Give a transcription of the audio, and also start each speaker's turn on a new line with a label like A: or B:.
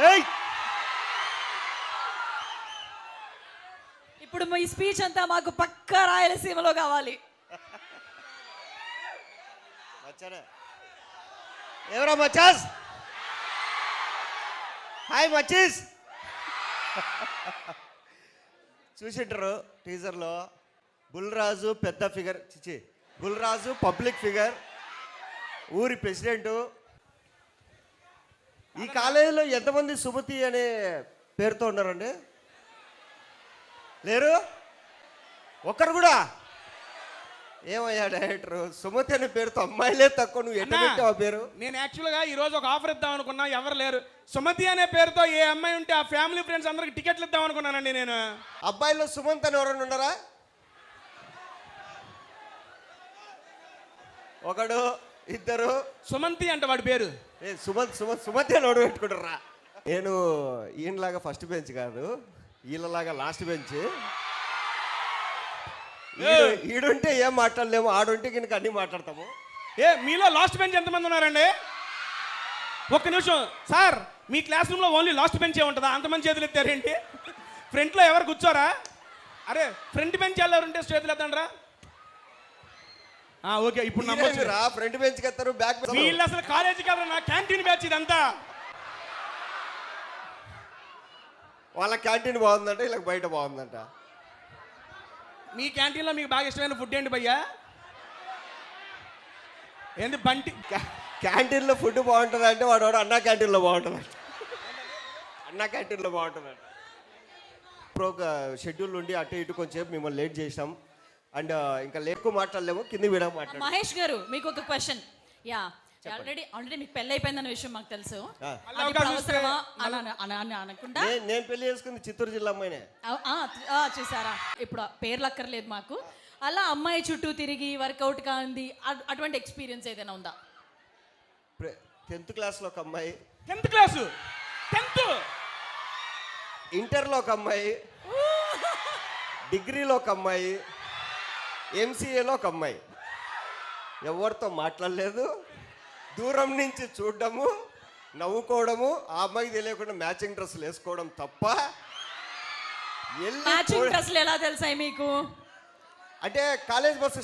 A: ఏయ్
B: ఇప్పుడు మీ స్పీచ్ అంతా మాకు పక్కా రాయలసీమలో కావాలి.
A: మచ్చారా ఎవరా మచ్చాస్? హాయ్ మచ్చీస్. చూసింటారు టీజర్లో బుల్రాజు పెద్ద ఫిగర్, చిచి బుల్రాజు పబ్లిక్ ఫిగర్, ఊరి ప్రెసిడెంటు. ఈ కాలేజీలో ఎంతమంది సుమతి అనే పేరుతో ఉన్నారండి? లేరు ఒక్కరు కూడా? ఏమయ్యా డైరెక్టర్, సుమతి అనే పేరుతో అమ్మాయిలే తక్కువ, నువ్వు ఎట్లా పెట్టావు ఆ పేరు?
C: నేను యాక్చువల్గా ఈ రోజు ఒక ఆఫర్ ఇద్దాం అనుకున్నా, ఎవరు లేరు. సుమతి అనే పేరుతో ఏ అమ్మాయి ఉంటే ఆ ఫ్యామిలీ ఫ్రెండ్స్ అందరికి టికెట్లు ఇద్దాం అనుకున్నానండి నేను.
A: అబ్బాయిలో సుమంత్ అని ఎవరైనా ఉన్నారా? ఒకడు ఇద్దరు.
C: సుమంతి అంటే వాడి పేరు.
A: సుమతి అని ఎవడు పెట్టుకుంటారా? నేను ఈయనలాగా ఫస్ట్ బెంచ్ కాదు, వీళ్ళలాగా లాస్ట్ బెంచ్. ఈడుంటే ఏం మాట్లాడలేము, ఆడుంటే కనుక అన్ని మాట్లాడతాము.
C: మీలో లాస్ట్ బెంచ్ ఎంతమంది ఉన్నారండి? ఒక్క నిమిషం సార్, మీ క్లాస్ రూమ్లో ఓన్లీ లాస్ట్ బెంచ్ ఉంటుందా? అంతమంది చేతులు ఎత్తారేంటి? ఫ్రంట్లో ఎవరు కూర్చోరా? అరే ఫ్రంట్ బెంచ్ ఎవరు ఉంటే చేతులు ఎత్తండి. ఓకే, ఇప్పుడు
A: నమ్మొచ్చురా. ఫ్రంట్ బెంచ్ ఎత్తారు, బ్యాక్ బెంచ్.
C: వీళ్ళు అసలు కాలేజీకి వెళ్ళరు, నా క్యాంటీన్ బ్యాచ్ ఇదంతా.
A: వాళ్ళ క్యాంటీన్ బాగుందంట, వీళ్ళకి బయట బాగుందంట.
C: మీ క్యాంటీన్లో మీకు బాగా ఇష్టమైన ఫుడ్ ఏంటి భయ్యా? ఏంది బంటి?
A: క్యాంటీన్లో ఫుడ్ బాగుంటుంది అంటే వాడు అన్నా క్యాంటీన్లో బాగుంటుంది, అన్నా క్యాంటీన్లో బాగుంటుందంట. ఇప్పుడు ఒక షెడ్యూల్ ఉండి అటు ఇటు కొంచెం మిమ్మల్ని లేట్ చేసాం అండ్ ఇంకా ఎక్కువ మాట్లాడలేము, కింద విడ మాట్లాడు.
B: మహేష్ గారు మీకు ఒక క్వశ్చన్. యా, ఆల్రెడీ మీకు పెళ్లి అయిపోయిందన్న విషయం మాకు తెలుసు. అనకుండా
A: నేను పెళ్లి చేసుకుంది చిత్తూరు జిల్లా అమ్మాయినే.
B: చూసారా, ఇప్పుడు పేర్లు అక్కర్లేదు మాకు. అలా అమ్మాయి చుట్టూ తిరిగి వర్కౌట్ కాంది అటువంటి ఎక్స్పీరియన్స్ ఏదైనా ఉందా?
A: 10th క్లాస్లో ఒక అమ్మాయి,
C: 10th క్లాసు, 10th
A: ఇంటర్లో ఒక అమ్మాయి, డిగ్రీలో ఒక అమ్మాయి, ఎంసీఏలో ఒక అమ్మాయి. ఎవరితో మాట్లాడలేదు, దూరం నుంచి చూడడము, నవ్వుకోవడము, ఆ అమ్మాయికి తెలియకుండా మ్యాచింగ్ డ్రెస్సులు వేసుకోవడం తప్ప.
B: మ్యాచింగ్ డ్రెస్సులు ఎలా తెలుసాయి మీకు?
A: అంటే కాలేజ్ బస్సు